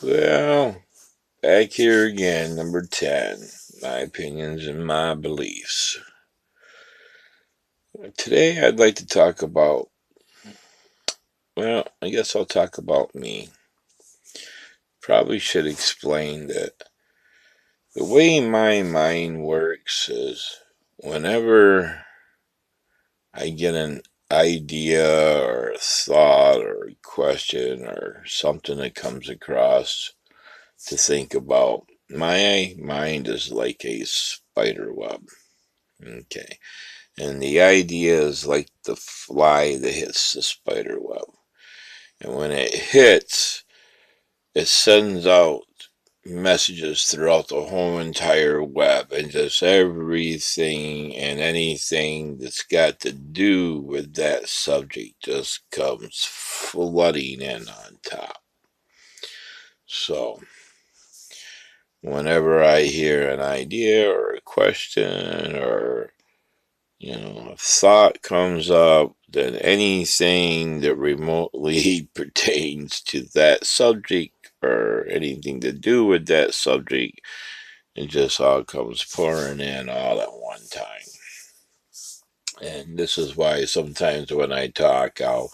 Well, back here again, number 10. My opinions and my beliefs. Today I'd like to talk about, well, I guess I'll talk about me. Probably should explain that the way my mind works is whenever I get an idea or a thought or a question or something that comes across to think about, my mind is like a spider web. Okay. And the idea is like the fly that hits the spider web. And when it hits, it sends out messages throughout the whole entire web, and just everything and anything that's got to do with that subject just comes flooding in on top. So, whenever I hear an idea or a question or a thought comes up, then anything that remotely pertains to that subject or anything to do with that subject, it just all comes pouring in all at one time. And this is why sometimes when I talk, I'll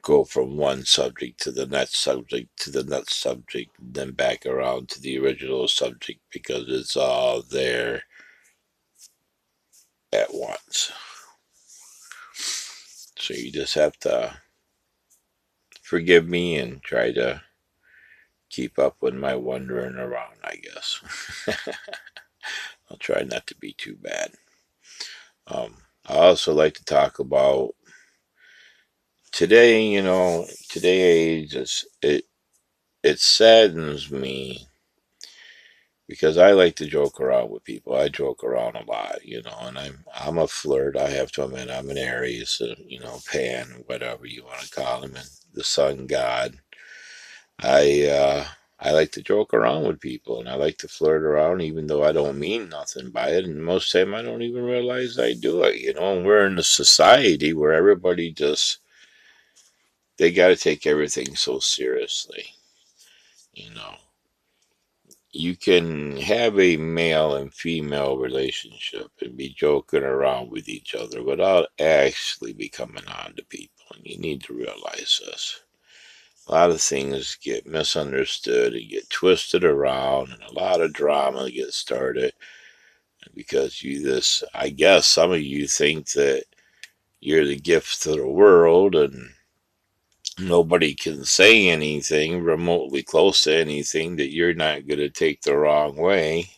go from one subject to the next subject to the next subject, then back around to the original subject because it's all there at once. So you just have to forgive me and try to keep up with my wandering around, I guess. I'll try not to be too bad. I also like to talk about today, today it saddens me because I like to joke around with people. I joke around a lot, and I'm a flirt. I have to admit, I'm an Aries, Pan, whatever you want to call him, and the sun god. I uh, I like to joke around with people, and I like to flirt around, even though I don't mean nothing by it. And most of the time, I don't even realize I do it. And we're in a society where everybody just they got to take everything so seriously. You know, you can have a male and female relationship and be joking around with each other without actually becoming on to people, and you need to realize this. A lot of things get misunderstood and get twisted around, and a lot of drama gets started because I guess some of you think that you're the gift to the world and nobody can say anything remotely close to anything that you're not going to take the wrong way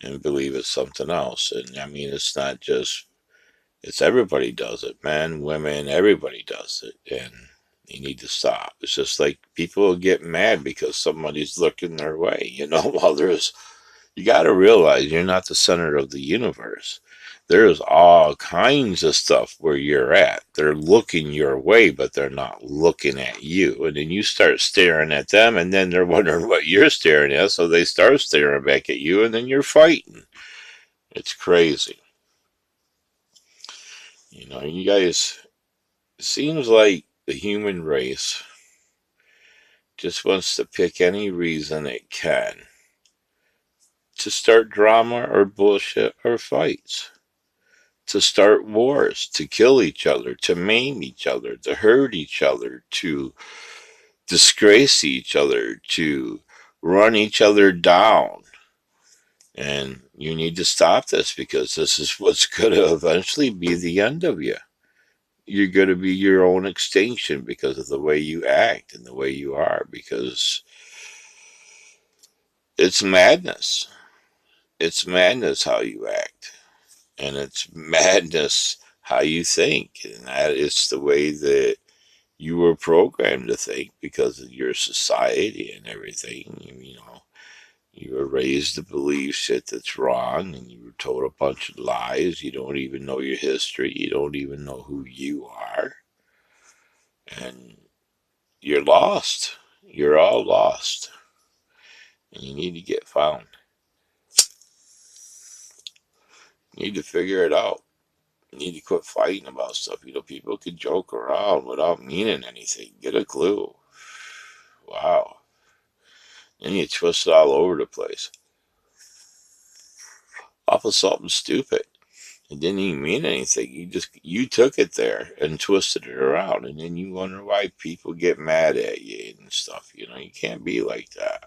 and believe it's something else. And I mean, it's not just it's everybody does it, men, women, everybody does it, and you need to stop. It's just like people get mad because somebody's looking their way, while you got to realize you're not the center of the universe. There's all kinds of stuff where you're at. They're looking your way, but they're not looking at you. And then you start staring at them, and then they're wondering what you're staring at, so they start staring back at you, and then you're fighting. It's crazy. You guys, it seems like the human race just wants to pick any reason it can to start drama or bullshit or fights, to start wars, to kill each other, to maim each other, to hurt each other, to disgrace each other, to run each other down. And you need to stop this because this is what's going to eventually be the end of you. You're going to be your own extinction because of the way you act and the way you are, because it's madness. It's madness how you act, and it's madness how you think, and that is the way that you were programmed to think because of your society and everything. You were raised to believe shit that's wrong, and you were told a bunch of lies. You don't even know your history. You don't even know who you are, and you're lost. You're all lost, and you need to get found. You need to figure it out. You need to quit fighting about stuff. People can joke around without meaning anything. Get a clue. Wow. and you twist it all over the place off of something stupid. It didn't even mean anything. You took it there and twisted it around, and then you wonder why people get mad at you and stuff. You can't be like that.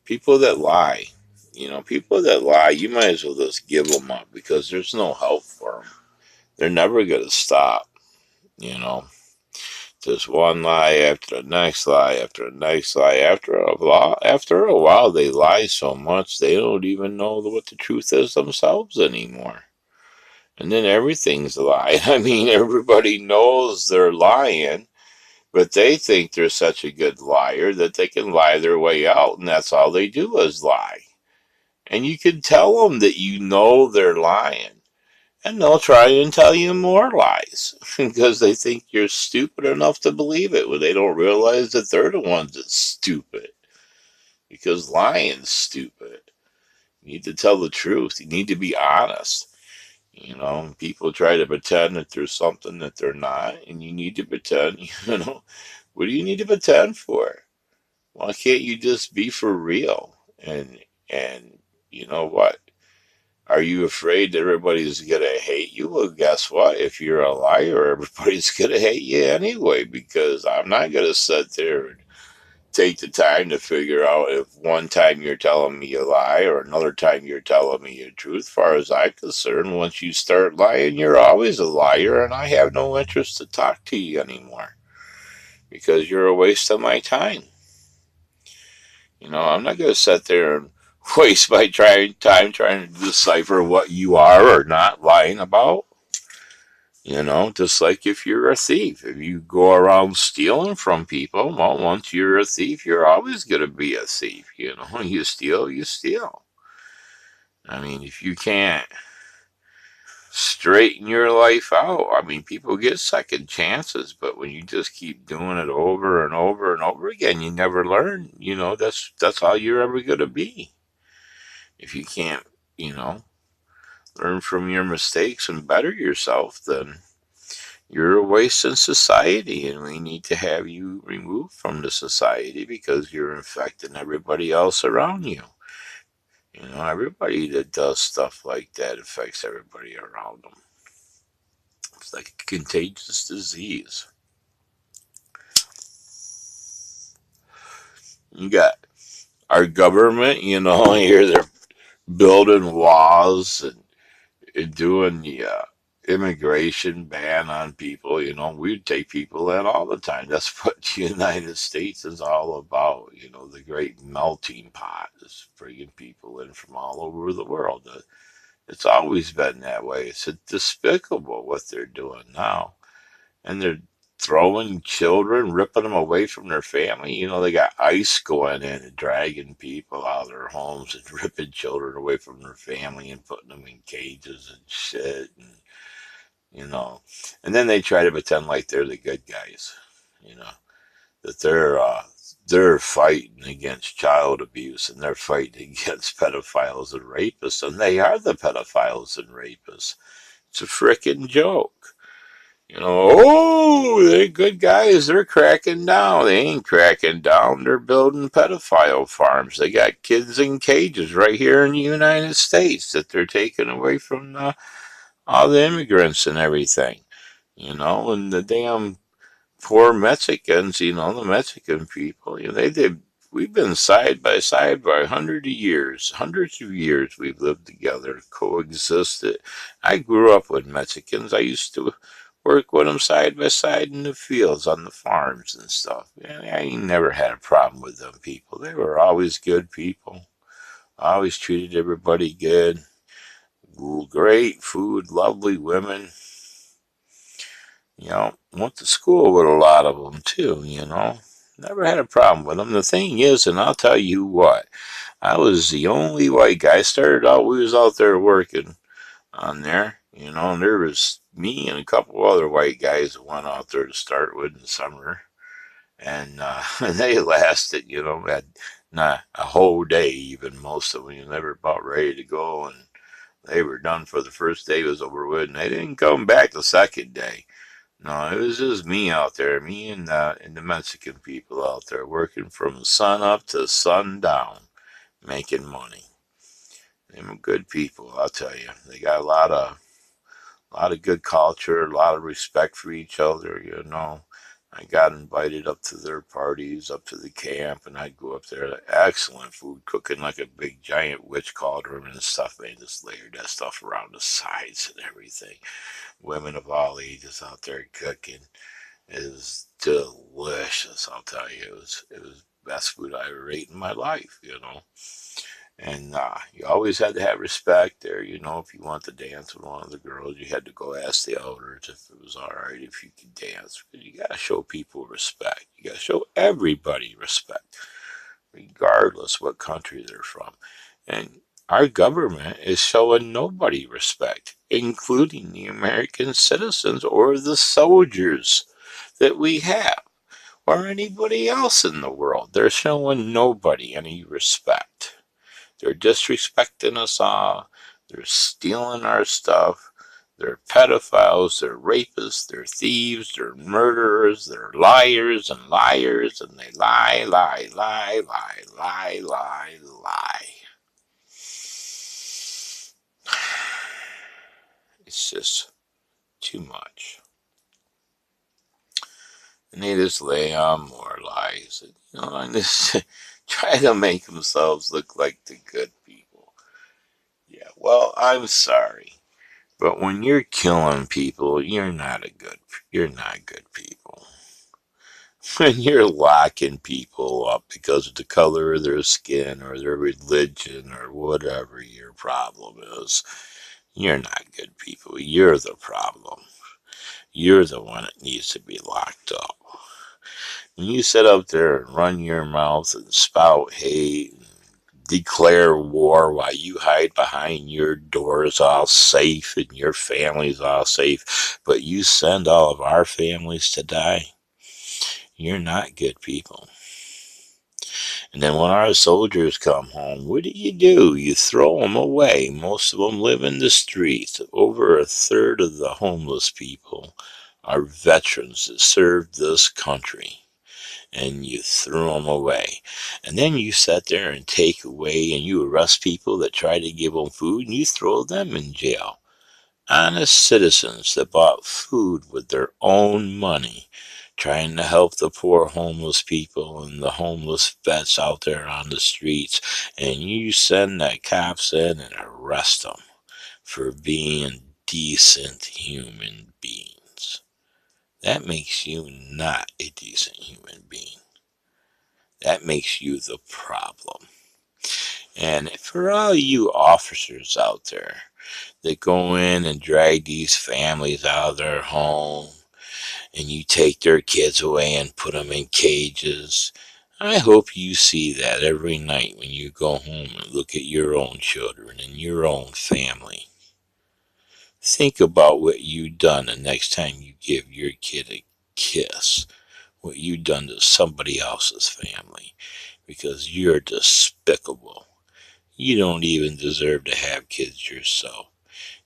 People that lie, people that lie, you might as well just give them up because there's no help for them. They're never gonna stop. You know, just one lie after the next lie after the next lie. After a while, they lie so much they don't even know what the truth is themselves anymore. And then everything's a lie. I mean, everybody knows they're lying, but they think they're such a good liar that they can lie their way out, and that's all they do is lie. And you can tell them that you know they're lying, and they'll try and tell you more lies because they think you're stupid enough to believe it when they don't realize that they're the ones that's stupid because lying's stupid. You need to tell the truth. You need to be honest. People try to pretend that there's something that they're not, and you need to pretend, what do you need to pretend for? Why can't you just be for real? And you know what? Are you afraid that everybody's gonna hate you? Well, guess what? If you're a liar, everybody's gonna hate you anyway, because I'm not gonna sit there and take the time to figure out if one time you're telling me a lie or another time you're telling me the truth. As far as I'm concerned, once you start lying, you're always a liar, and I have no interest to talk to you anymore because you're a waste of my time. I'm not going to sit there and waste my time trying to decipher what you are or not lying about. Just like if you're a thief, if you go around stealing from people, well, once you're a thief, you're always going to be a thief. You steal, you steal. I mean, if you can't straighten your life out, I mean, people get second chances, but when you just keep doing it over and over and over again, you never learn. That's all you're ever going to be. If you can't, you know, learn from your mistakes and better yourself, then you're a waste in society, and we need to have you removed from the society because you're infecting everybody else around you. Everybody that does stuff like that affects everybody around them. It's like a contagious disease. You got our government, here they're building walls and doing the immigration ban on people. We take people in all the time. That's what the United States is all about. The great melting pot is bringing people in from all over the world. It's always been that way. It's despicable what they're doing now. And they're throwing children, ripping them away from their family. They got ICE going in and dragging people out of their homes and ripping children away from their family and putting them in cages and shit. And then they try to pretend like they're the good guys, you know, that they're fighting against child abuse and they're fighting against pedophiles and rapists, and they are the pedophiles and rapists. It's a frickin' joke. Oh, they're good guys. They're cracking down. They ain't cracking down. They're building pedophile farms. They got kids in cages right here in the United States that they're taking away from all the immigrants and everything. And the damn poor Mexicans, the Mexican people, we've been side by side for hundreds of years we've lived together, coexisted. I grew up with Mexicans. I used to work with them side by side in the fields, on the farms and stuff. I ain't never had a problem with them people. They were always good people. Always treated everybody good. Great food, lovely women. Went to school with a lot of them too. Never had a problem with them. The thing is, and I'll tell you what, I was the only white guy. I started out, we was out there working on there, and there was me and a couple other white guys that went out there to start with in the summer. And they lasted, had not a whole day even, most of them. They were about ready to go, and they were done for the first day was over with, and they didn't come back the second day. No, it was just me out there, me and the Mexican people out there working from sun up to sundown, making money. They were good people, I'll tell you. They got a lot of good culture, a lot of respect for each other, you know. I got invited up to their parties, up to the camp, and I'd go up there. Excellent food, cooking like a big giant witch cauldron and stuff. They just layered that stuff around the sides and everything. Women of all ages out there cooking. It is delicious, I'll tell you. It was best food I ever ate in my life, you know. And you always had to have respect there. You know, if you wanted to dance with one of the girls, you had to go ask the elders if it was all right if you could dance. Because you got to show people respect. You got to show everybody respect, regardless what country they're from. And our government is showing nobody respect, including the American citizens or the soldiers that we have, or anybody else in the world. They're showing nobody any respect. They're disrespecting us all. They're stealing our stuff. They're pedophiles. They're rapists. They're thieves. They're murderers. They're liars and liars. And they lie, lie, lie, lie, lie, lie, lie. It's just too much. And they just lay on more lies. You know, and just try to make themselves look like the good people. Yeah, well, I'm sorry. But when you're killing people, you're not good people. When you're locking people up because of the color of their skin or their religion or whatever your problem is, you're not good people. You're the problem. You're the one that needs to be locked up. When you sit up there and run your mouth and spout hate and declare war while you hide behind your doors all safe and your family's all safe, but you send all of our families to die, you're not good people. And then when our soldiers come home, what do? You throw them away. Most of them live in the streets. Over a third of the homeless people are veterans that served this country. And you threw them away. And then you sat there and take away and you arrest people that try to give them food and you throw them in jail. Honest citizens that bought food with their own money, trying to help the poor homeless people and the homeless vets out there on the streets, and you send the cops in and arrest them for being decent human beings. That makes you not a decent human being. That makes you the problem. And for all you officers out there that go in and drag these families out of their home and you take their kids away and put them in cages, I hope you see that every night when you go home and look at your own children and your own family. Think about what you've done the next time you give your kid a kiss, what you've done to somebody else's family, because you're despicable. You don't even deserve to have kids yourself.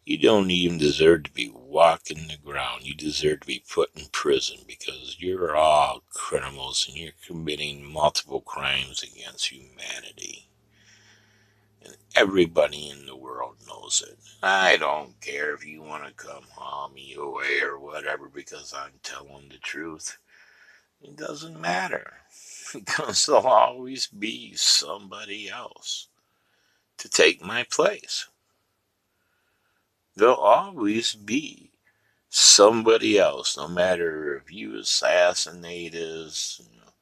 You don't even deserve to be walking the ground. You deserve to be put in prison because you're all criminals and you're committing multiple crimes against humanity. And everybody in the world knows it. I don't care if you want to come haul me away or whatever because I'm telling the truth. It doesn't matter because there'll always be somebody else to take my place. There'll always be somebody else, no matter if you assassinate us, you know,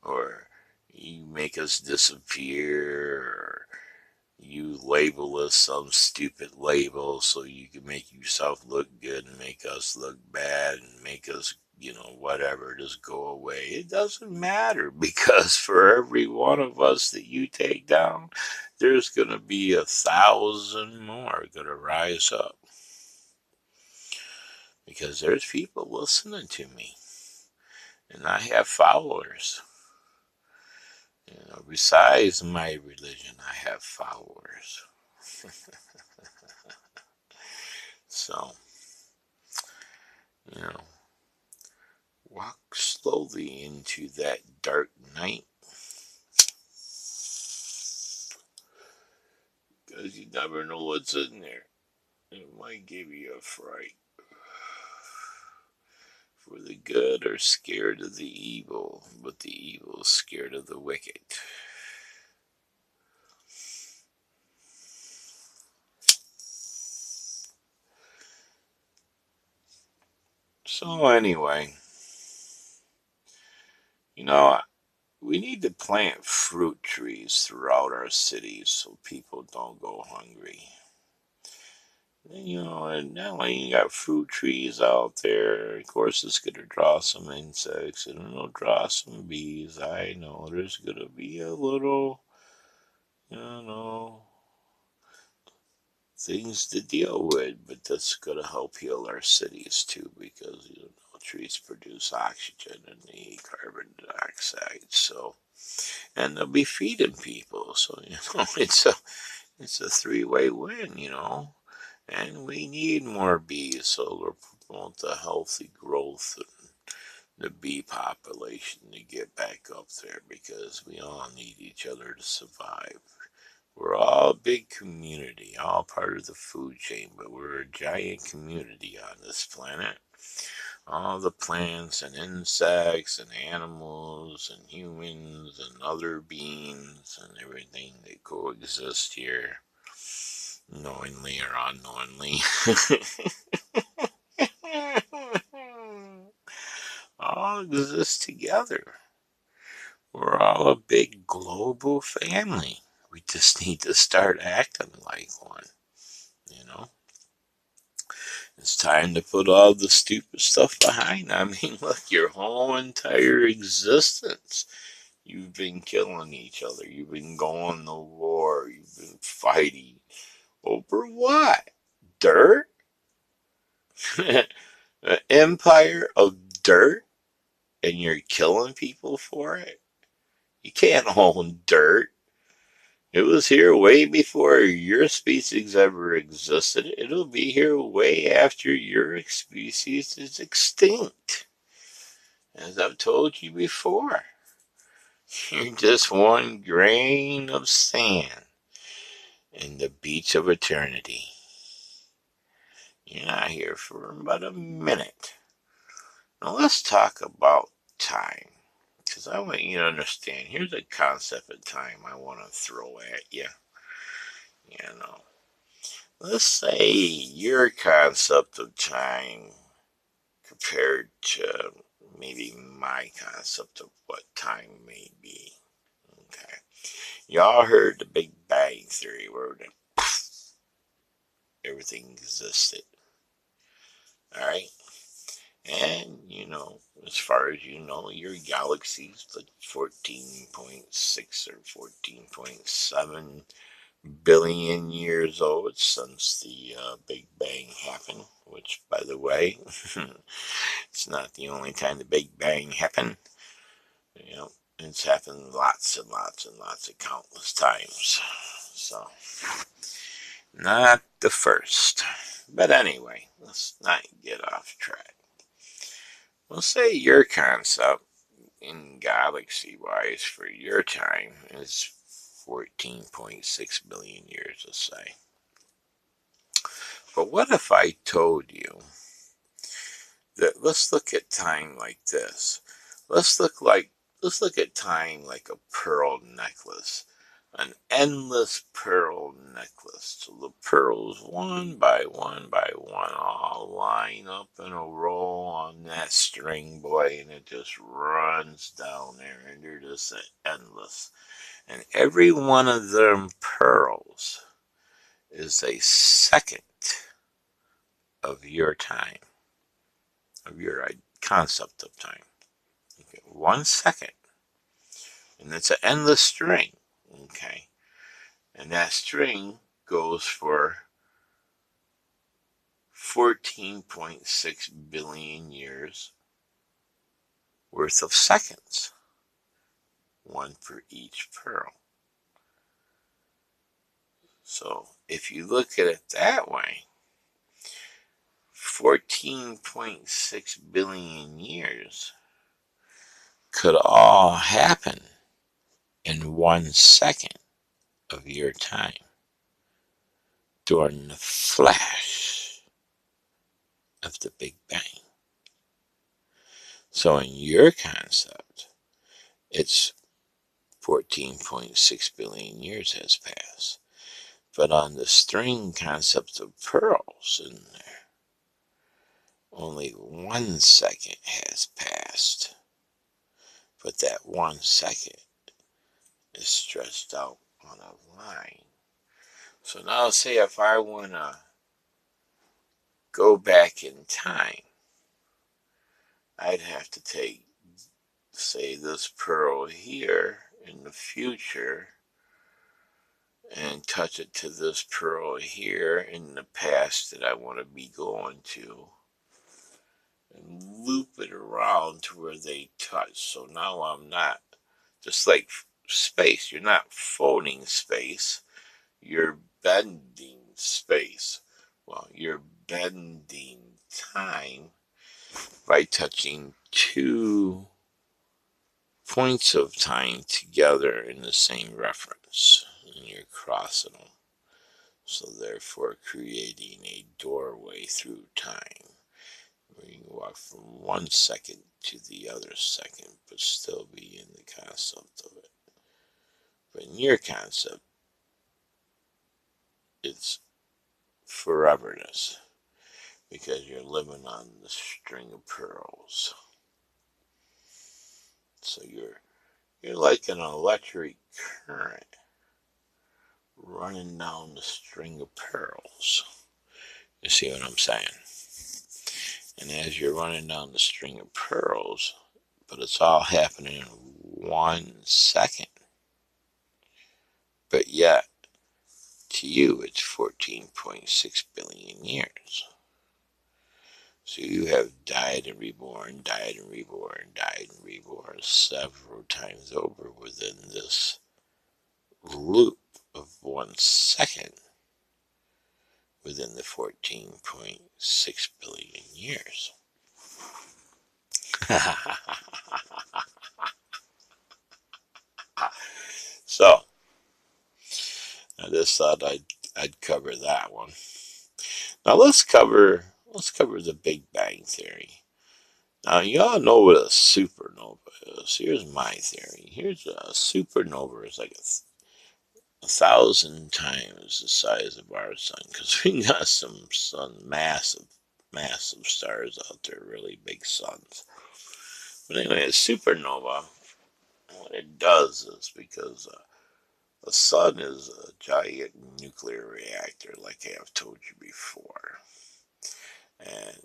or you make us disappear, or you label us some stupid label so you can make yourself look good and make us look bad and make us, whatever, just go away. It doesn't matter because for every one of us that you take down, there's going to be 1,000 more going to rise up because there's people listening to me and I have followers. Besides my religion, I have followers. So, you know, walk slowly into that dark night, because you never know what's in there. It might give you a fright. For the good are scared of the evil, but the evil is scared of the wicked. So anyway, you know, we need to plant fruit trees throughout our cities so people don't go hungry. You know, and now when you got fruit trees out there, of course it's going to draw some insects and it'll draw some bees. I know there's going to be a little, you know, things to deal with, but that's going to help heal our cities too because, you know, trees produce oxygen and they eat carbon dioxide. So, and they'll be feeding people. So, you know, it's a three-way win, you know. And we need more bees, so we'll promote the healthy growth and the bee population to get back up there because we all need each other to survive. We're all a big community, all part of the food chain, but we're a giant community on this planet. All the plants and insects and animals and humans and other beings and everything that coexist here, knowingly or unknowingly, all exist together. We're all a big global family. We just need to start acting like one, you know? It's time to put all the stupid stuff behind. I mean, look, your whole entire existence, you've been killing each other. You've been going to war. You've been fighting. Over what? Dirt? An empire of dirt? And you're killing people for it? You can't own dirt. It was here way before your species ever existed. It'll be here way after your species is extinct. As I've told you before, you're just one grain of sand in the beach of eternity. You're not here for about a minute. Now let's talk about time. Because I want you to understand. Here's a concept of time I want to throw at you. You know, let's say your concept of time compared to maybe my concept of what time may be. Okay. Y'all heard the Big Bang Theory where everything existed. Alright? And, you know, as far as you know, your galaxy's like 14.6 or 14.7 billion years old since the Big Bang happened, which, by the way, it's not the only time the Big Bang happened. You know, it's happened lots and lots and lots of countless times. So, not the first. But anyway, let's not get off track. We'll say your concept in galaxy wise for your time is 14.6 billion years, let's say. But what if I told you that let's look at time like this? Let's look like let's look at time like a pearl necklace. An endless pearl necklace. So the pearls one by one by one all line up in a row on that string, boy, and it just runs down there and they're just endless. And every one of them pearls is a second of your time, of your concept of time. Okay, 1 second. And it's an endless string. Okay. And that string goes for 14.6 billion years worth of seconds. One for each pearl. So if you look at it that way, 14.6 billion years could all happen in 1 second of your time during the flash of the Big Bang. So in your concept, it's 14.6 billion years has passed. But on the string concept of pearls in there, only 1 second has passed. But that 1 second is stretched out on a line. So now say if I want to go back in time, I'd have to take, say, this pearl here in the future and touch it to this pearl here in the past that I want to be going to, and loop it around to where they touch. So now I'm not, just like space, you're not folding space, you're bending space. Well, you're bending time by touching two points of time together in the same reference, and you're crossing them. So therefore creating a doorway through time, where you can walk from 1 second to the other second, but still be in the concept of it. But in your concept, it's foreverness, because you're living on the string of pearls. So you're like an electric current running down the string of pearls. You see what I'm saying? And as you're running down the string of pearls, but it's all happening in 1 second. But yet, to you, it's 14.6 billion years. So you have died and reborn, died and reborn, died and reborn several times over within this loop of 1 second within the 14.6 billion years. So, I just thought I'd cover that one. Now let's cover the Big Bang Theory. Now you all know what a supernova is. Here's my theory. Here's a supernova is like a thousand times the size of our sun, because we got some massive stars out there, really big suns. But anyway, a supernova, what it does is, because the sun is a giant nuclear reactor, like I have told you before. And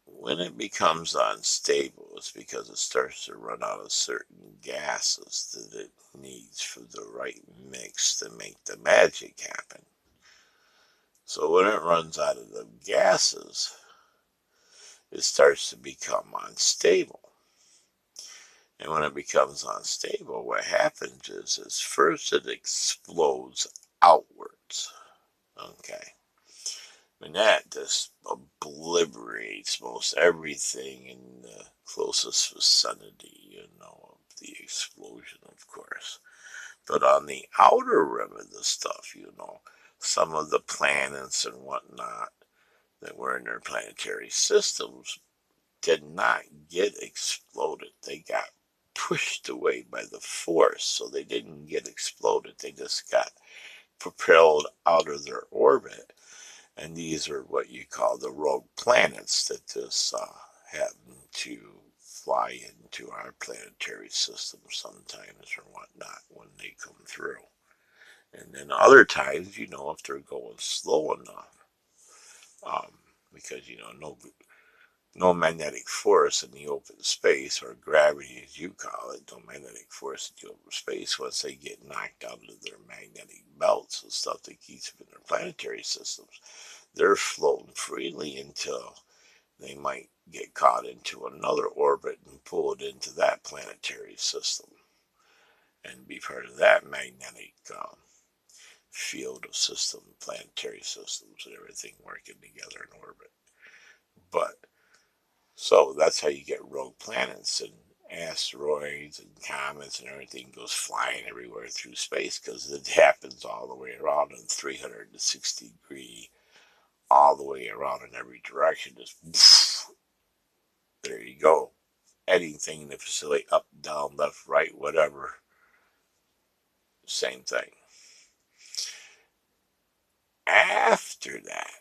when it becomes unstable, it's because it starts to run out of certain gases that it needs for the right mix to make the magic happen. So when it runs out of the gases, it starts to become unstable. And when it becomes unstable, what happens is first it explodes outwards. Okay. And that just obliterates most everything in the closest vicinity, of the explosion, of course. But on the outer rim of the stuff, some of the planets and whatnot that were in their planetary systems did not get exploded. They got pushed away by the force, so they didn't get exploded. They just got propelled out of their orbit. And these are what you call the rogue planets that just happen to fly into our planetary system sometimes or whatnot when they come through. And then other times, if they're going slow enough, because, no magnetic force in the open space, or gravity as you call it, no magnetic force in the open space, once they get knocked out of their magnetic belts and stuff that keeps them in their planetary systems, they're floating freely until they might get caught into another orbit and pulled into that planetary system and be part of that magnetic field of system, planetary systems, and everything working together in orbit. But so that's how you get rogue planets, asteroids and comets and everything goes flying everywhere through space because it happens all the way around in 360-degree, all the way around in every direction. Just there you go. Anything in the facility, up, down, left, right, whatever, same thing. After that,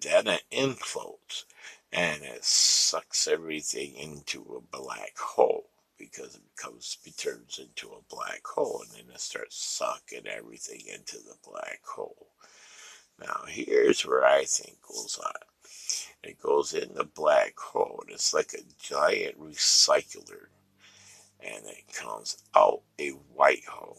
then it implodes and it sucks everything into a black hole because it turns into a black hole and then it starts sucking everything into the black hole. Now here's where I think goes on. It goes in the black hole and it's like a giant recycler and it comes out a white hole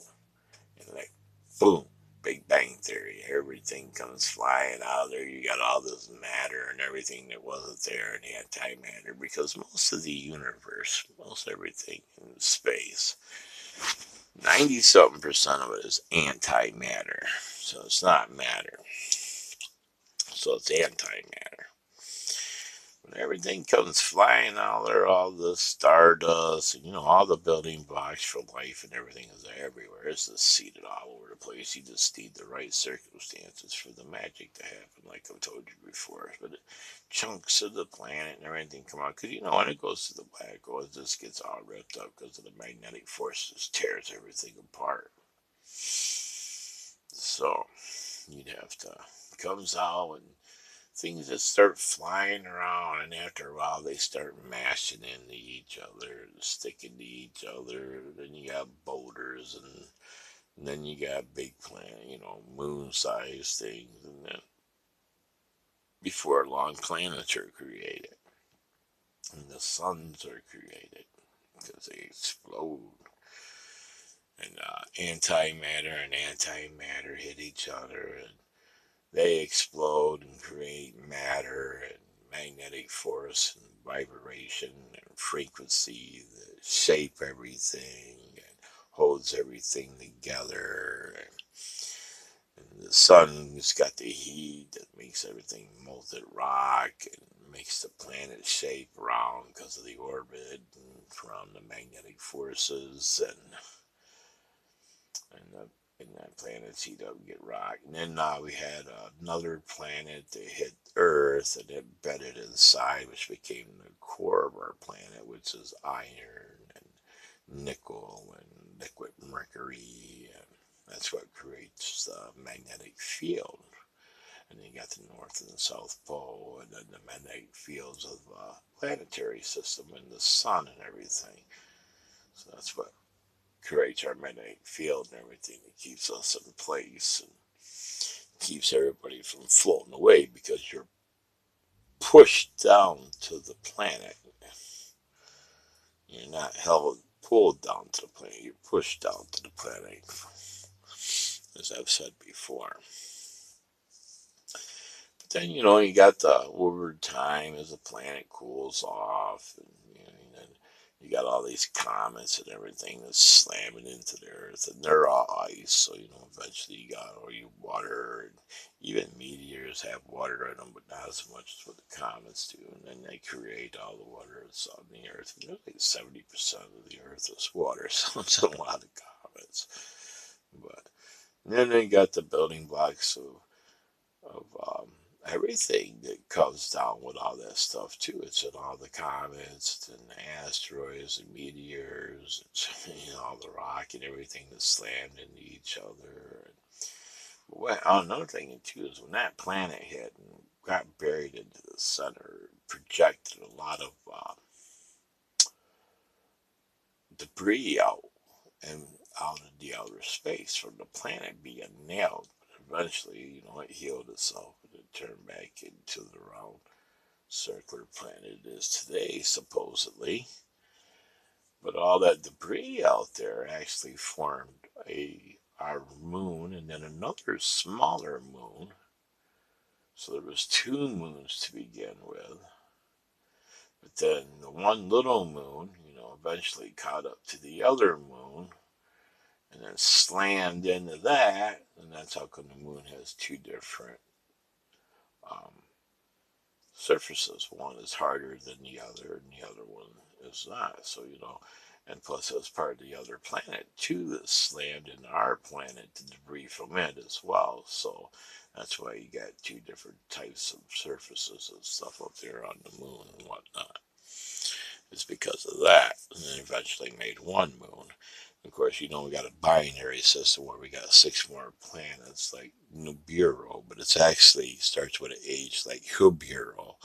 and like boom, Big Bang Theory, everything comes flying out of there. You got all this matter and everything that wasn't there and antimatter because most of the universe, most everything in space, 90 something% of it is antimatter. So it's not matter. So it's antimatter. When everything comes flying out there, all the stardust, and all the building blocks for life and everything is everywhere. It's just seeded all over the place. You just need the right circumstances for the magic to happen, like I've told you before. But chunks of the planet and everything come out. Because when it goes to the black hole, it just gets all ripped up because of the magnetic forces, tears everything apart. So you'd have to, comes out and things that start flying around, and after a while they start mashing into each other, sticking to each other. Then you got boulders, and then you got big planet, moon-sized things, and then before long, planets are created, and the suns are created because they explode. And antimatter and antimatter hit each other, and they explode and create matter and magnetic force and vibration and frequency that shape everything and holds everything together. And the sun's got the heat that makes everything molten rock and makes the planet shape around because of the orbit and from the magnetic forces and that planets heat up and get rocked. And then we had another planet that hit Earth and it bedded inside, which became the core of our planet, which is iron and nickel and liquid mercury. And that's what creates the magnetic field. And then you got the North and the South Pole, and then the magnetic fields of the planetary system and the sun and everything. So that's what creates our magnetic field and everything that keeps us in place and keeps everybody from floating away because you're pushed down to the planet. You're not pulled down to the planet, you're pushed down to the planet, as I've said before. But then, you got the over time as the planet cools off, and then you got all these comets and everything that's slamming into the earth, and they're all ice. So eventually you got all your water, and even meteors have water in them, but not as much as what the comets do. And then they create all the water that's on the earth. And like 70% of the earth is water, so it's a lot of comets. But then they got the building blocks of everything that comes down with all that stuff too. It's in all the comets and the asteroids and meteors, and all the rock and everything that slammed into each other. Another thing too is when that planet hit and got buried into the center, it projected a lot of debris out and out of the outer space from the planet being nailed. Eventually, it healed itself and it turned back into the round circular planet it is today, supposedly. But all that debris out there actually formed our moon and then another smaller moon. So there was two moons to begin with. But then the one little moon, eventually caught up to the other moon and then slammed into that, and that's how come the moon has two different um, surfaces. One is harder than the other, and the other one it's not. So, and plus it was part of the other planet too that slammed into our planet, the debris from it as well. So that's why you got two different types of surfaces and stuff up there on the moon and whatnot. It's because of that. And then eventually made one moon. Of course, we got a binary system where we got six more planets like Nibiru, but it's actually starts with an H like Hubiro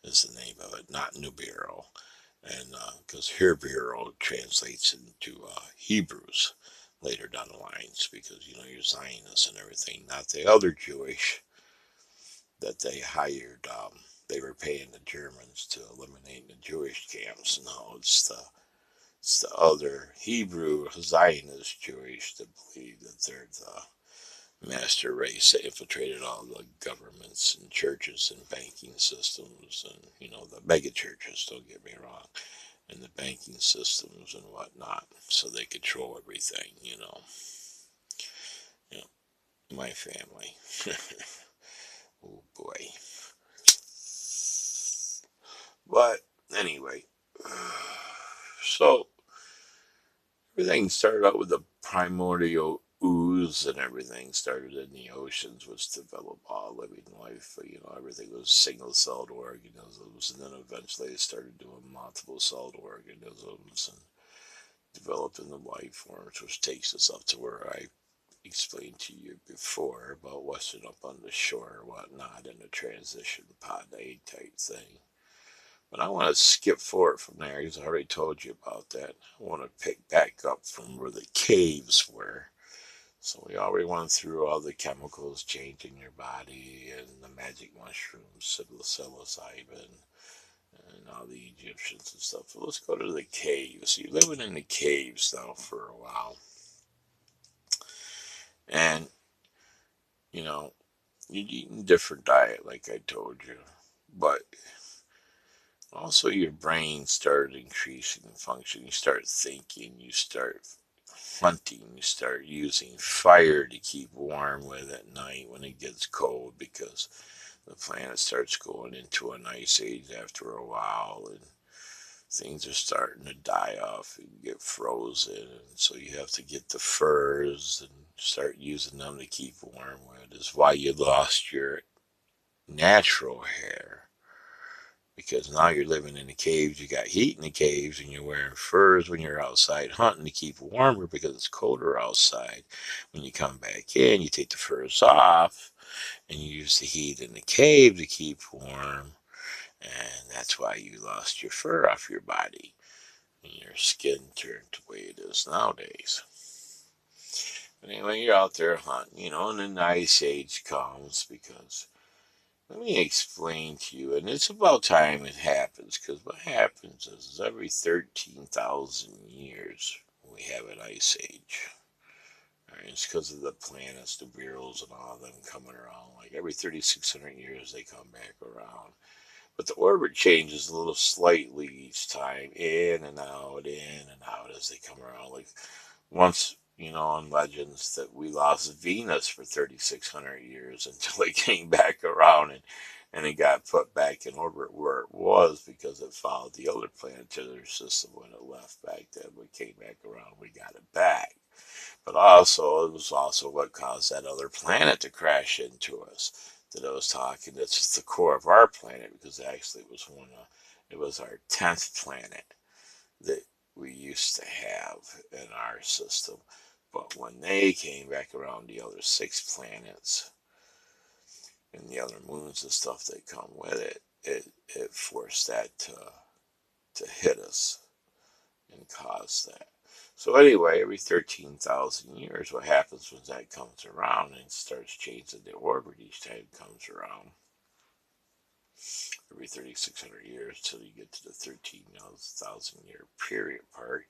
is the name of it, not Nibiru. And because Hubiro translates into Hebrews later down the lines because, you're Zionists and everything, not the other Jewish that they hired. They were paying the Germans to eliminate the Jewish camps. No, it's the other Hebrew Zionist Jewish that believe that they're the master race that infiltrated all the governments and churches and banking systems and, the mega churches, don't get me wrong, and the banking systems and whatnot, so they control everything, You know, my family. Oh boy. But anyway, so everything started out with the primordial ooze and everything started in the oceans, which developed all living life. Everything was single-celled organisms, and then eventually they started doing multiple-celled organisms and developing the life forms, which takes us up to where I explained to you before about washing up on the shore or whatnot in a transition pod A type thing. But I want to skip forward from there because I already told you about that. I want to pick back up from where the caves were. So we already went through all the chemicals changing your body and the magic mushrooms, psilocybin, and all the Egyptians and stuff. So let's go to the caves. You're living in the caves now for a while. And, you know, you're eating different diet like I told you. But also your brain started increasing function. You start thinking, you start hunting, you start using fire to keep warm with at night when it gets cold because the planet starts going into an ice age after a while and things are starting to die off and get frozen. And so you have to get the furs and start using them to keep warm with. Is why you lost your natural hair because now you're living in the caves, you got heat in the caves, and you're wearing furs when you're outside hunting to keep warmer because it's colder outside. When you come back in, you take the furs off, and you use the heat in the cave to keep warm, and that's why you lost your fur off your body, and your skin turned the way it is nowadays. But anyway, you're out there hunting, and then the ice age comes because let me explain to you, and it's about time it happens, because what happens is every 13,000 years we have an ice age. Right? It's because of the planets, the Beryls, and all of them coming around. Like every 3,600 years they come back around. But the orbit changes a little slightly each time, in and out as they come around. Like once, in legends that we lost Venus for 3,600 years until it came back around and it got put back in orbit where it was because it followed the other planetary system when it left back then. We came back around, we got it back. But also, it was also what caused that other planet to crash into us. That I was talking, that's just the core of our planet because actually it was our 10th planet that we used to have in our system. But when they came back around, the other six planets and the other moons and stuff that come with it forced that to hit us and cause that. So anyway, every 13,000 years, what happens when that comes around and starts changing the orbit each time it comes around? Every 3,600 years till you get to the 13,000 year period part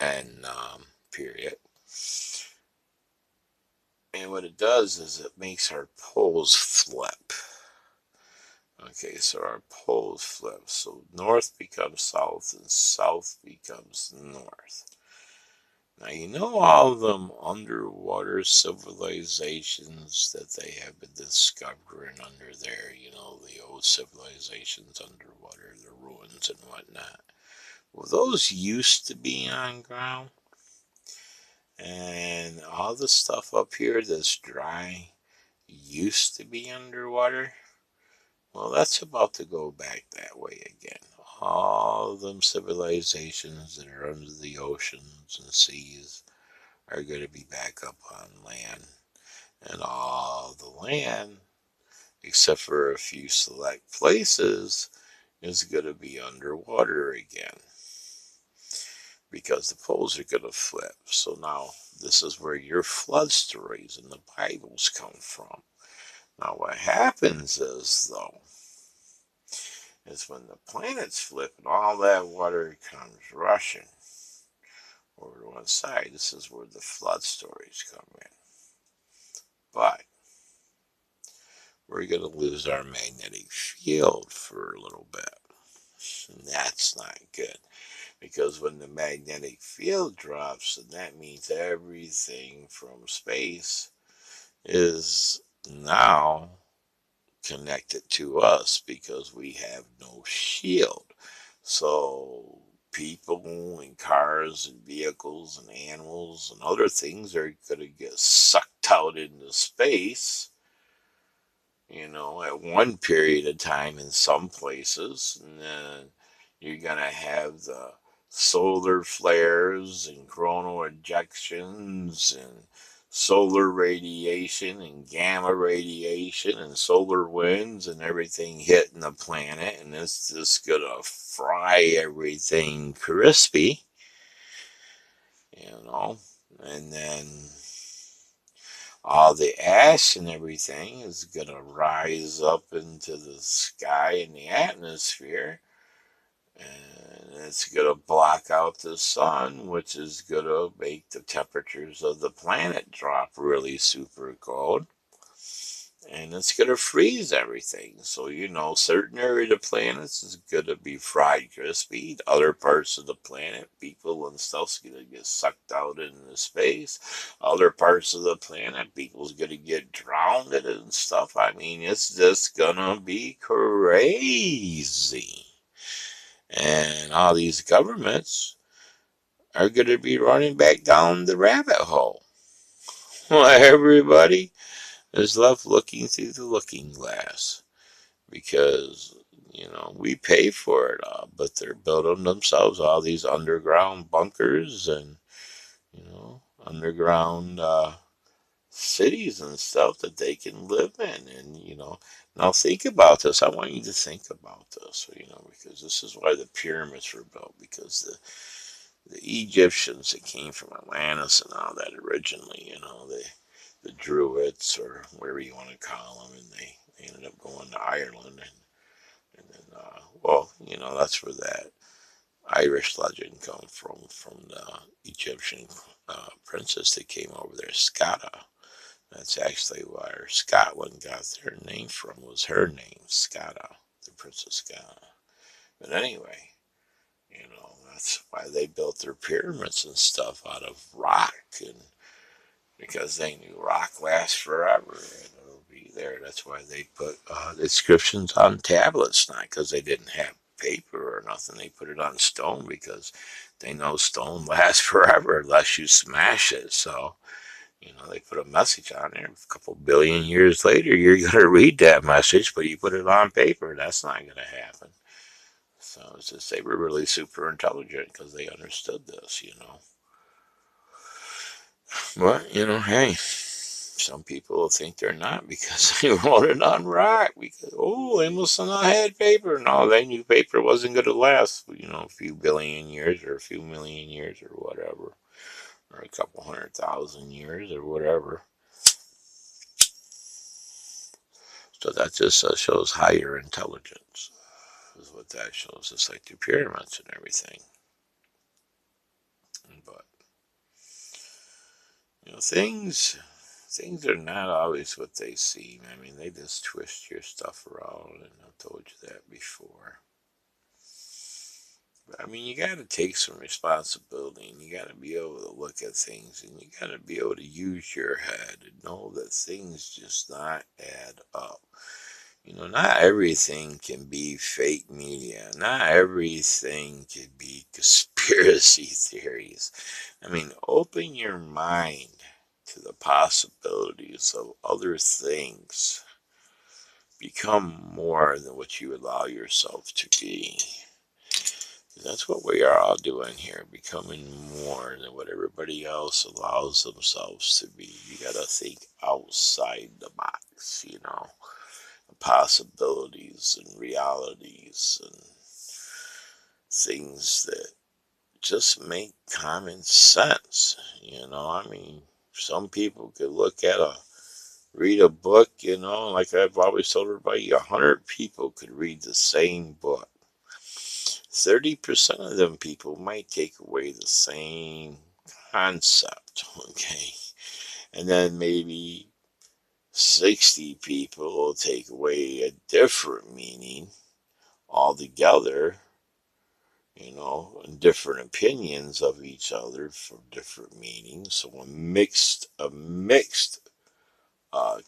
and period. And what it does is it makes our poles flip. Okay, so our poles flip. So north becomes south and south becomes north. Now, all of them underwater civilizations that they have been discovering under there, the old civilizations underwater, the ruins and whatnot. Well, those used to be on ground, and all the stuff up here that's dry used to be underwater. Well, that's about to go back that way again. All them civilizations that are under the oceans and seas are going to be back up on land. And all the land, except for a few select places, is going to be underwater again because the poles are going to flip. So now this is where your flood stories in the Bibles come from. Now what happens is, though, is when the planets flip and all that water comes rushing over to one side, this is where the flood stories come in. But we're going to lose our magnetic field for a little bit. And that's not good. Because when the magnetic field drops, then that means everything from space is now connected to us because we have no shield. So people and cars and vehicles and animals and other things are going to get sucked out into space, at one period of time in some places. And then you're going to have the solar flares and coronal ejections and solar radiation and gamma radiation and solar winds and everything hitting the planet. And it's just going to fry everything crispy, and then all the ash and everything is going to rise up into the sky and the atmosphere, and it's going to block out the sun, which is going to make the temperatures of the planet drop really super cold. And it's going to freeze everything. So, certain area of the planet is going to be fried crispy. Other parts of the planet, people and stuff's going to get sucked out into space. Other parts of the planet, people's going to get drowned and stuff. I mean, it's just going to be crazy. And all these governments are going to be running back down the rabbit hole. Well, everybody is left looking through the looking glass because, we pay for it all, but they're building themselves all these underground bunkers and, underground cities and stuff that they can live in. And, now think about this. I want you to think about this, because this is why the pyramids were built, because the Egyptians that came from Atlantis and all that originally, the Druids or whatever you want to call them, and they ended up going to Ireland, and then that's where that Irish legend comes from the Egyptian princess that came over there, Skada. That's actually where Scotland got their name from. Was her name Skada, the Princess Skada? But anyway, that's why they built their pyramids and stuff out of rock, and because they knew rock lasts forever and it'll be there. That's why they put inscriptions on tablets, not because they didn't have paper or nothing. They put it on stone because they know stone lasts forever unless you smash it. So, they put a message on there. A couple billion years later, you're going to read that message, but you put it on paper. That's not going to happen. So it's just they were really super intelligent because they understood this. But, hey, some people think they're not because they wrote it on rock. Because, they must have not had paper. No, they knew paper wasn't going to last, a few billion years or a few million years or whatever, or a couple 100,000 years or whatever. So that just shows higher intelligence, is what that shows. It's like the pyramids and everything. But, things are not always what they seem. I mean, they just twist your stuff around, and I've told you that before. But, I mean, you got to take some responsibility, and you got to be able to look at things, and you got to be able to use your head and know that things just not add up. Not everything can be fake media. Not everything can be conspiracy theories. Open your mind to the possibilities of other things. Become more than what you allow yourself to be. That's what we are all doing here, becoming more than what everybody else allows themselves to be. You gotta think outside the box, possibilities and realities and things that just make common sense. Some people could read a book, like I've always told everybody, 100 people could read the same book. 30% of them people might take away the same concept, okay? And then maybe 60 people will take away a different meaning altogether, and different opinions of each other for different meanings. So a mixed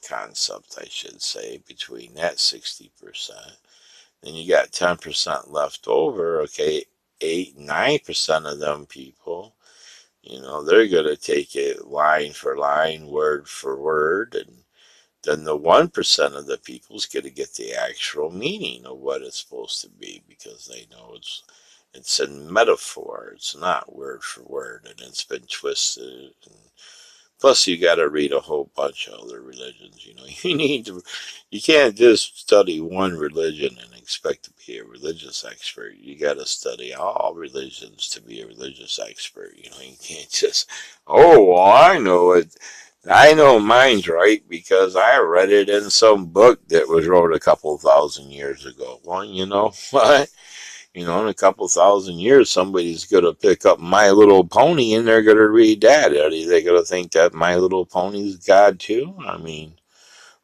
concept, I should say, between that 60%. Then you got 10% left over, okay? 8, 9% of them people, they're going to take it line for line, word for word, and then the 1% of the people's going to get the actual meaning of what it's supposed to be because they know it's in metaphor. It's not word for word, and it's been twisted. And plus, you got to read a whole bunch of other religions. You can't just study one religion and expect to be a religious expert. You got to study all religions to be a religious expert. You can't just, oh, well, I know it. I know mine's right because I read it in some book that was wrote a couple thousand years ago. Well, you know what? In a couple thousand years, somebody's going to pick up My Little Pony and they're going to read that. Are they going to think that My Little Pony's God too?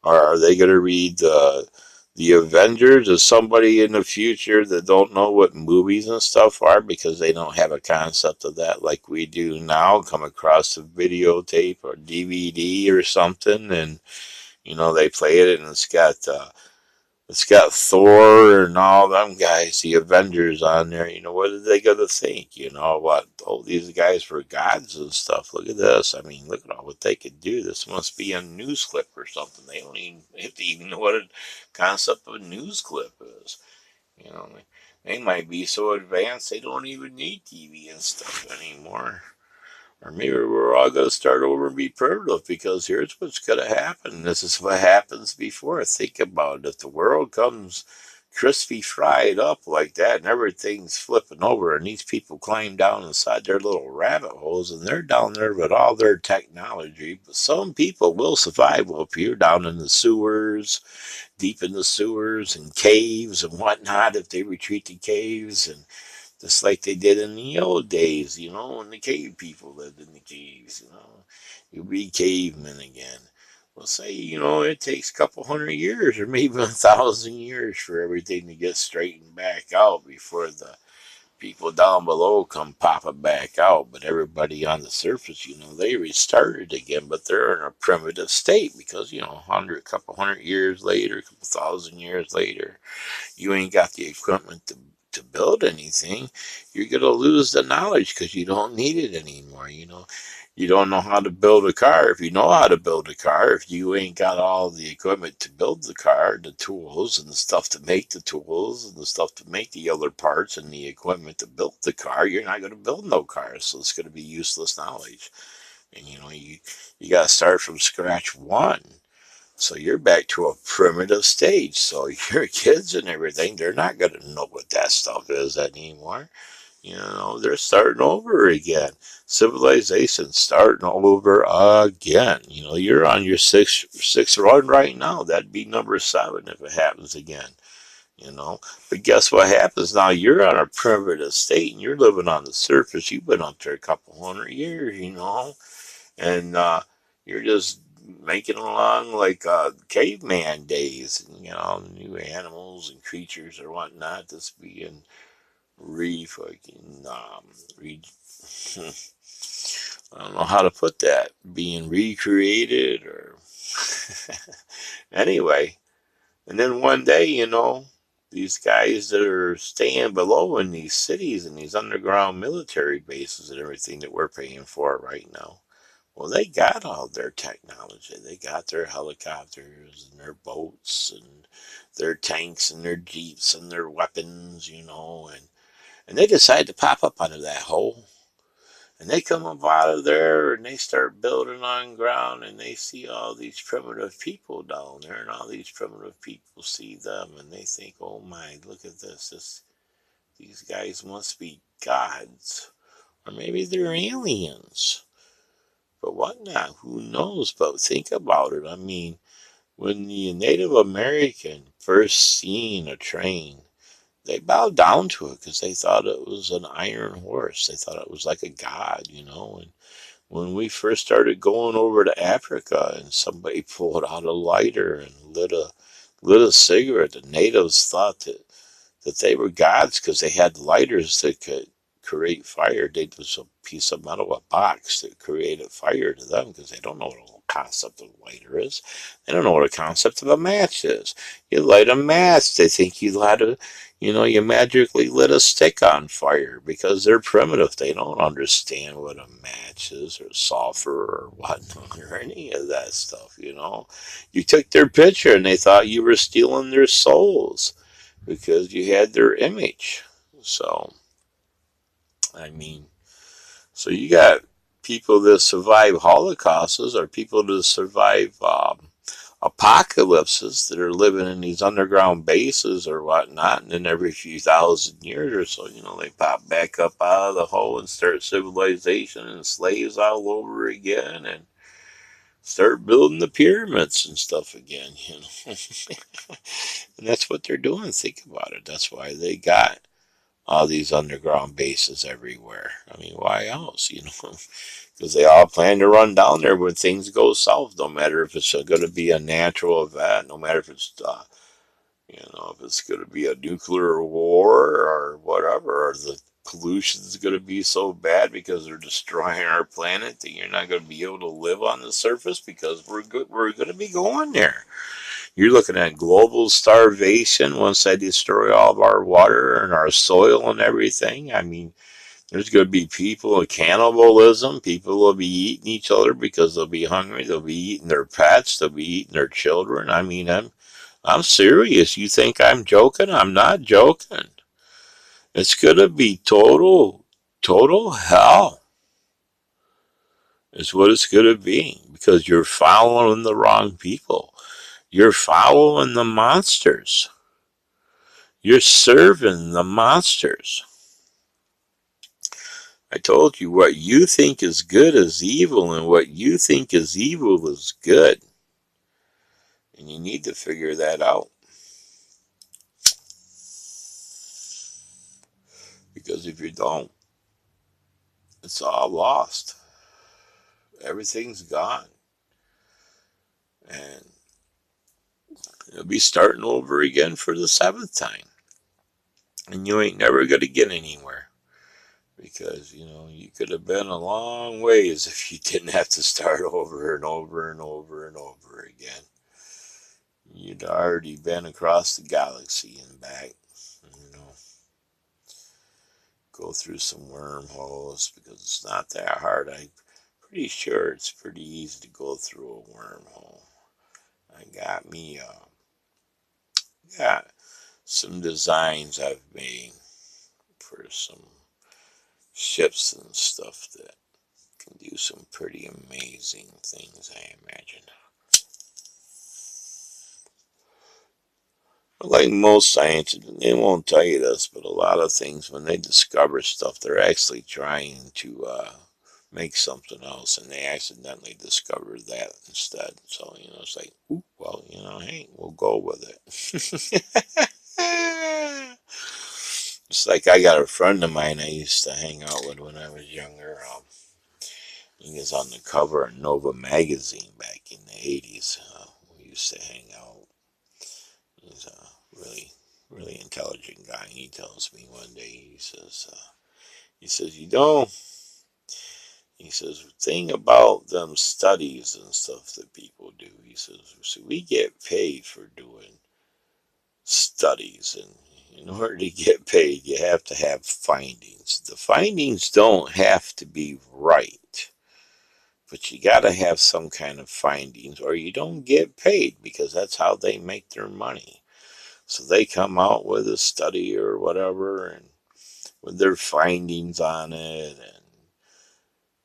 Or are they going to read the Avengers as somebody in the future that don't know what movies and stuff are because they don't have a concept of that like we do now? Come across a videotape or DVD or something, and they play it and it's got Thor and all them guys, the Avengers on there. What are they gonna think? What? Oh, these guys were gods and stuff. Look at this. Look at all what they could do. This must be a news clip or something. They don't even have to even know what a concept of a news clip is. You know, they might be so advanced they don't even need TV and stuff anymore. Or maybe we're all going to start over and be primitive because here's what's going to happen. This is what happens before. Think about it. If the world comes crispy fried up like that and everything's flipping over and these people climb down inside their little rabbit holes and they're down there with all their technology, but some people will survive up here down in the sewers, deep in the sewers and caves and whatnot if they retreat to caves and just like they did in the old days, when the cave people lived in the caves. You'll be cavemen again. Well, say, it takes a couple hundred years or maybe 1,000 years for everything to get straightened back out before the people down below come popping back out. But everybody on the surface, they restarted again, but they're in a primitive state because, 100, couple hundred years later, a couple thousand years later, you ain't got the equipment to build anything, you're going to lose the knowledge because you don't need it anymore. You don't know how to build a car. If you know how to build a car, if you ain't got all the equipment to build the car, the tools and the stuff to make the tools and the stuff to make the other parts and the equipment to build the car, you're not going to build no car. So it's going to be useless knowledge. And you got to start from scratch one. So you're back to a primitive stage. So your kids and everything, they're not going to know what that stuff is anymore. They're starting over again. Civilization starting all over again. You're on your sixth run right now. That'd be number 7 if it happens again. But guess what happens now? You're on a primitive state and you're living on the surface. You've been up there a couple hundred years, and you're just making along like caveman days, new animals and creatures or whatnot just being fucking I don't know how to put that, being recreated or anyway. And then one day, these guys that are staying below in these cities and these underground military bases and everything that we're paying for right now, well, they got all their technology. They got their helicopters and their boats and their tanks and their jeeps and their weapons, and they decide to pop up out of that hole. And they come up out of there and they start building on ground and they see all these primitive people down there and all these primitive people see them and they think, oh my, look at this. These guys must be gods. Or maybe they're aliens. But what not? Who knows? But think about it. I mean, when the Native American first seen a train, they bowed down to it because they thought it was an iron horse. They thought it was like a god. And when we first started going over to Africa and somebody pulled out a lighter and lit a cigarette, the natives thought that they were gods because they had lighters that could create fire. They was a piece of metal, a box that created fire to them because they don't know what the concept of a lighter is. They don't know what the concept of a match is. You light a match, they think you magically lit a stick on fire because they're primitive. They don't understand what a match is or sulfur or whatnot or any of that stuff. You took their picture and they thought you were stealing their souls because you had their image. So, I mean, so you got people that survive holocausts or people that survive apocalypses that are living in these underground bases or whatnot, and then every few thousand years or so, they pop back up out of the hole and start civilization and slaves all over again and start building the pyramids and stuff again. And that's what they're doing. Think about it. That's why they got all these underground bases everywhere. I mean, why else? Because they all plan to run down there when things go south. No matter if it's going to be a natural event, no matter if it's going to be a nuclear war or whatever, or the pollution is going to be so bad because they're destroying our planet that you're not going to be able to live on the surface because we're going to be going there. You're looking at global starvation once they destroy all of our water and our soil and everything. I mean, there's going to be people with cannibalism. People will be eating each other because they'll be hungry. They'll be eating their pets. They'll be eating their children. I mean, I'm serious. You think I'm joking? I'm not joking. It's going to be total hell. Is what it's going to be because you're following the wrong people. You're following the monsters. You're serving the monsters. I told you what you think is good is evil, and what you think is evil is good. And you need to figure that out. Because if you don't, it's all lost. Everything's gone. And you'll be starting over again for the seventh time. And you ain't never going to get anywhere. Because, you could have been a long ways if you didn't have to start over and over and over and over again. You'd already been across the galaxy and back. You know, go through some wormholes because it's not that hard. I'm pretty sure it's pretty easy to go through a wormhole. I got some designs I've made for some ships and stuff that can do some pretty amazing things, I imagine. Like most scientists, they won't tell you this, but a lot of things, when they discover stuff, they're actually trying to make something else, and they accidentally discover that instead. So, it's like, ooh, well, hey, we'll go with it. It's like I got a friend of mine I used to hang out with when I was younger. He was on the cover of Nova magazine back in the 80s. We used to hang out. He's a really intelligent guy. He tells me one day, he says, he says, thing about them studies and stuff that people do, he says, so we get paid for doing studies, and in order to get paid, you have to have findings. The findings don't have to be right, but you got to have some kind of findings, or you don't get paid because that's how they make their money. So they come out with a study or whatever, and with their findings on it,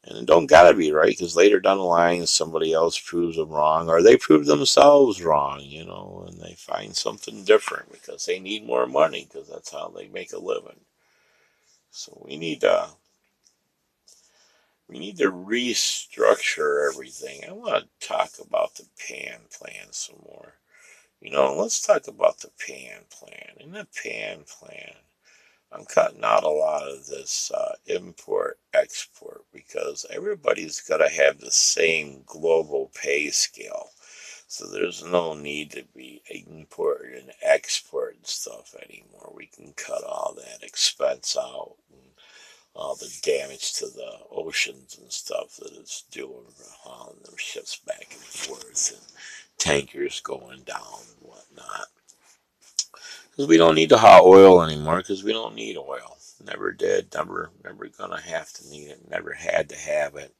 and it don't gotta be right because later down the line somebody else proves them wrong, or they prove themselves wrong, and they find something different because they need more money because that's how they make a living. So we need to restructure everything. I want to talk about the PAN plan some more. Let's talk about the PAN plan. In the PAN plan, I'm cutting out a lot of this import export because everybody's got to have the same global pay scale. So there's no need to be import and export and stuff anymore. We can cut all that expense out and all the damage to the oceans and stuff that it's doing, hauling them ships back and forth and tankers going down and whatnot. Because we don't need the hot oil anymore because we don't need oil. Never did, never gonna have to need it, never had to have it.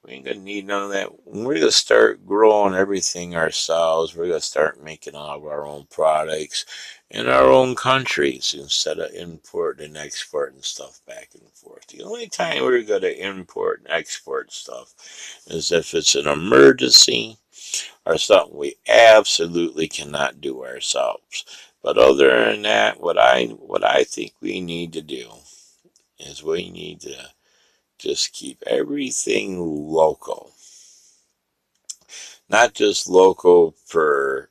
We ain't gonna need none of that. We're gonna start growing everything ourselves. We're gonna start making all of our own products in our own countries instead of importing and exporting stuff back and forth. The only time we're gonna import and export stuff is if it's an emergency or something we absolutely cannot do ourselves. But other than that, what I think we need to do is we need to just keep everything local. Not just local per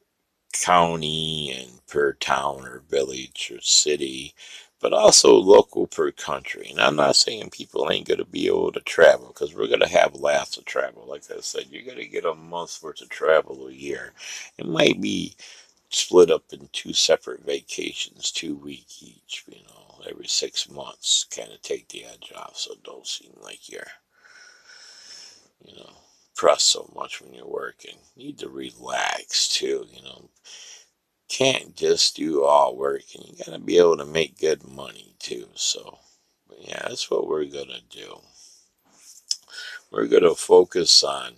county and per town or village or city, but also local per country. And I'm not saying people ain't going to be able to travel because we're going to have lots of travel. Like I said, you're going to get a month's worth of travel a year. It might be split up in two separate vacations, 2 week each, every 6 months. Kind of take the edge off so it don't seem like you're, you know, pressed so much when you're working. You need to relax too, can't just do all work, and you gotta be able to make good money too. So, but yeah, that's what we're gonna do. We're gonna focus on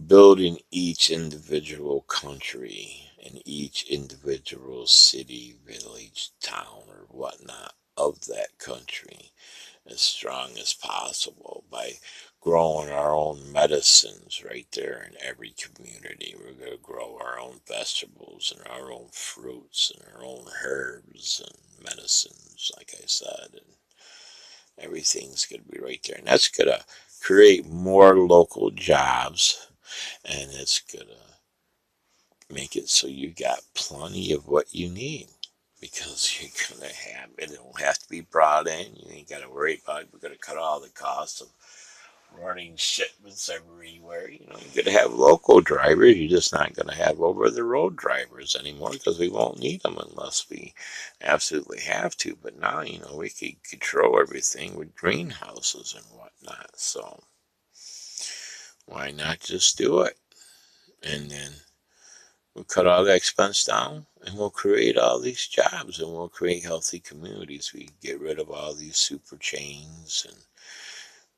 building each individual country and each individual city, village, town, or whatnot of that country as strong as possible by growing our own medicines right there in every community. We're going to grow our own vegetables and our own fruits and our own herbs and medicines, like I said, and everything's going to be right there. And that's going to create more local jobs, and it's going to make it so you got plenty of what you need because you're gonna have it. It don't have to be brought in. You ain't gotta worry about it. We're gonna cut all the costs of running shipments everywhere. You're gonna have local drivers. You're just not gonna have over the road drivers anymore because we won't need them unless we absolutely have to. But now, we can control everything with greenhouses and whatnot. So why not just do it? And then we'll cut all the expense down and we'll create all these jobs and we'll create healthy communities. We get rid of all these super chains and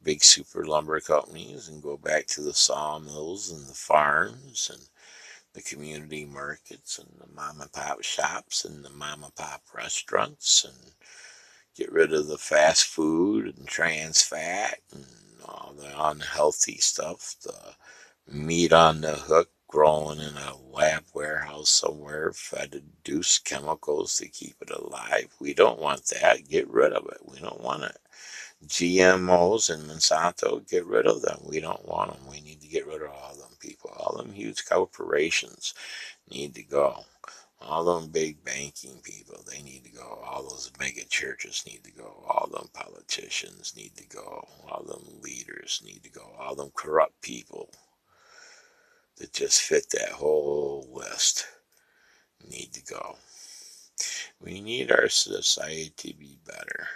big super lumber companies and go back to the sawmills and the farms and the community markets and the mom and pop shops and the mom and pop restaurants and get rid of the fast food and trans fat and all the unhealthy stuff, the meat on the hook growing in a lab warehouse somewhere fed to deuce chemicals to keep it alive. We don't want that. Get rid of it. We don't want it. GMOs and Monsanto, get rid of them. We don't want them. We need to get rid of all them people. All them huge corporations need to go. All them big banking people, they need to go. All those mega churches need to go. All them politicians need to go. All them leaders need to go. All them corrupt people that just fit that whole list need to go. We need our society to be better.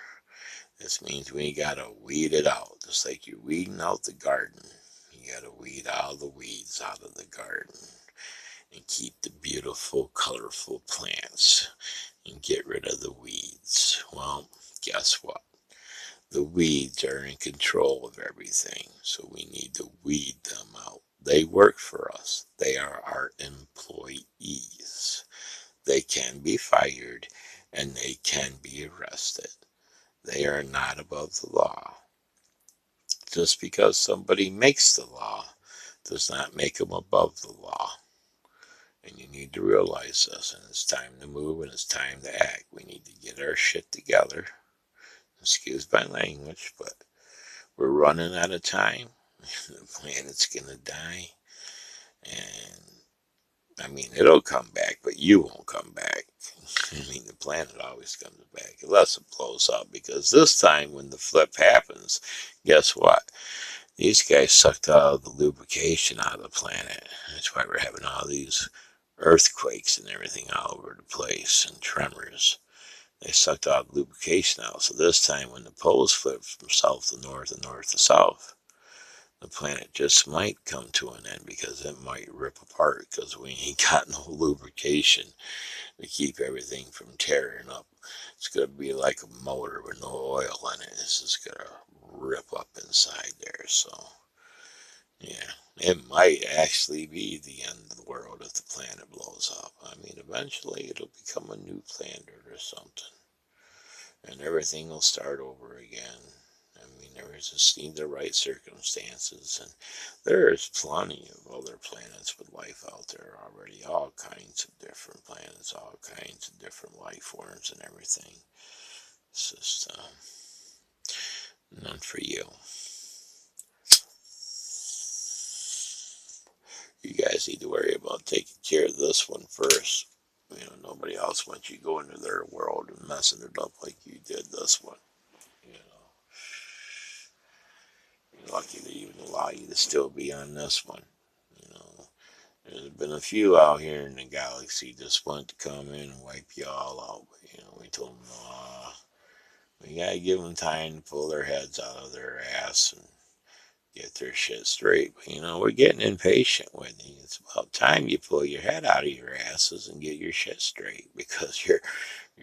This means we gotta weed it out, just like you're weeding out the garden. You gotta weed all the weeds out of the garden. and keep the beautiful, colorful plants and get rid of the weeds. Well, guess what? The weeds are in control of everything, so we need to weed them out. They work for us. They are our employees. They can be fired and they can be arrested. They are not above the law. Just because somebody makes the law does not make them above the law. And you need to realize this, and it's time to move and it's time to act. We need to get our shit together. Excuse my language, but we're running out of time. The planet's gonna die. And I mean, it'll come back, but you won't come back. I mean, the planet always comes back, unless it blows up. Because this time, when the flip happens, guess what? These guys sucked all the lubrication out of the planet. That's why we're having all these earthquakes and everything all over the place and tremors. They sucked all the lubrication out. So this time, when the poles flip from south to north and north to south, the planet just might come to an end because it might rip apart because we ain't got no lubrication to keep everything from tearing up. It's going to be like a motor with no oil in it. It's just going to rip up inside there. So, yeah, it might actually be the end of the world if the planet blows up. I mean, eventually it'll become a new planet or something. And everything will start over again. I mean, there is just need the right circumstances, and there's plenty of other planets with life out there already. All kinds of different planets, all kinds of different life forms, and everything. It's just none for you. You guys need to worry about taking care of this one first. You know, nobody else wants you to go into their world and messing it up like you did this one. You know. You're lucky they even allow you to still be on this one. You know, there's been a few out here in the galaxy just want to come in and wipe you all out. But, you know, we told them, we gotta give them time to pull their heads out of their ass and get their shit straight. But, you know, we're getting impatient with you. It's about time you pull your head out of your asses and get your shit straight because you're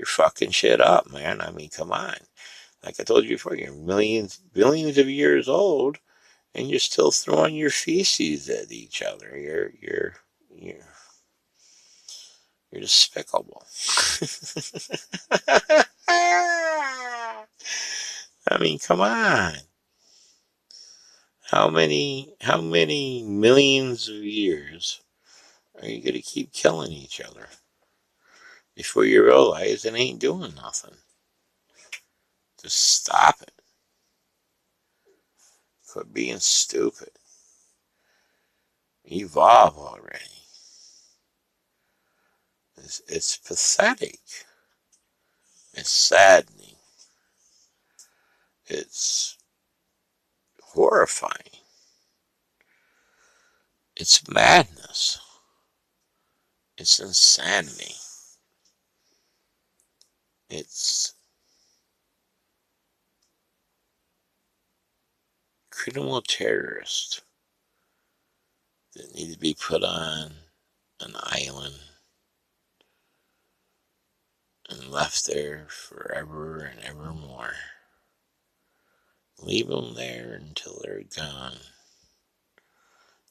fucking shit up, man. I mean, come on. Like I told you before, you're millions, billions of years old and you're still throwing your feces at each other. You're despicable. I mean, come on. How many millions of years are you gonna keep killing each other before you realize it ain't doing nothing? Just stop it. Quit being stupid. Evolve already. It's pathetic. It's saddening. It's horrifying. It's madness. It's insanity. It's criminal terrorists that need to be put on an island and left there forever and evermore. Leave them there until they're gone.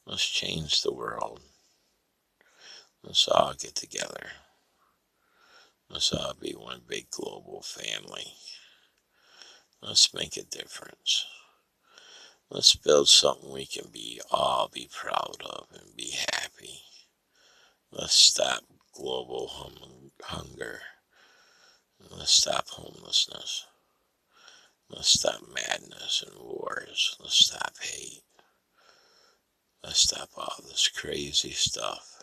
Let's change the world. Let's all get together. Let's all be one big global family. Let's make a difference. Let's build something we can all be proud of and be happy. Let's stop global hunger. Let's stop homelessness. Let's stop madness and wars. Let's stop hate. Let's stop all this crazy stuff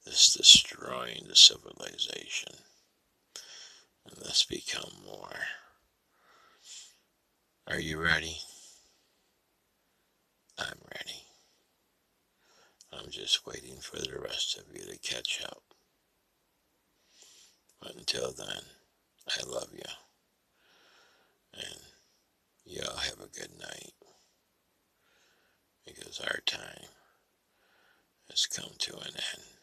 that's destroying the civilization. And let's become more. Are you ready? I'm ready. I'm just waiting for the rest of you to catch up. But until then, I love you. And you all have a good night. Because our time has come to an end.